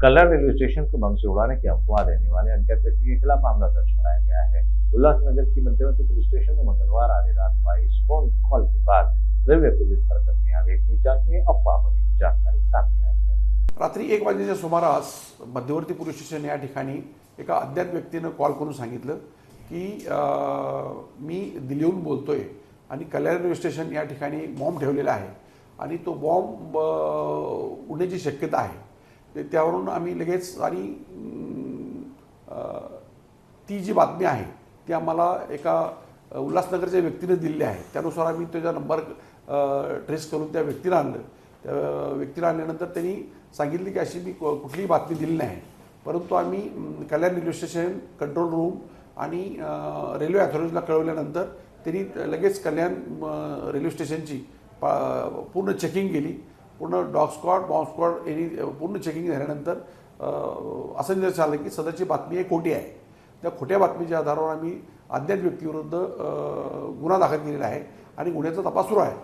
कल्याण railway station को बम से उड़ाने की अफवाह देने वाले अज्ञात व्यक्ति के खिलाफ मामला दर्ज कराया गया है। उल्लासनगर की मध्यवर्ती पुलिस स्टेशन में मंगलवार आधी रात को आई फोन कॉल के बाद रेलवे पुलिस हरकत में आ गई थी। जांच में अफवाह होने की जानकारी सामने आई है। रात्री 1 वाजेच्या सुमारास मध्यवर्ती पोलीस स्टेशन या ठिकाणी एका अज्ञात व्यक्तीनं कॉल करून सांगितलं की मी दिल्लीहून बोलतोय आणि कल्याण रेल्वे स्टेशन या ठिकाणी बॉम्ब ठेवलेला आहे आणि तो बॉम्ब उडण्याची शक्यता आहे। त्यावरून आम्ही लगेच आणि ती जी बातमी आहे ती आम्हाला एका उल्हासनगरच्या व्यक्तीने दिलेली आहे। त्यानुसार आम्ही त्याचा नंबर ट्रेस करून त्या व्यक्तीला आणलं। त्या व्यक्तीला आणल्यानंतर त्यांनी सांगितले की अशी मी कुठलीही बातमी दिली नाही, परंतु आम्ही कल्याण रेल्वे स्टेशन कंट्रोल रूम आणि रेल्वे अथॉरिटीला कळवल्यानंतर त्यांनी लगेच कल्याण रेल्वे स्टेशनची पूर्ण चेकिंग केली। पूर्ण डॉग स्क्वॉड बॉम्ब स्क्वॉड यांनी पूर्ण चेकिंग झाल्यानंतर असं निदर्शनास आलं की सदरची बातमी ही खोटी आहे। त्या खोट्या बातमीच्या आधारावर आम्ही अज्ञात व्यक्तीविरुद्ध गुन्हा दाखल केलेला आहे आणि गुन्ह्याचा तपास सुरू आहे।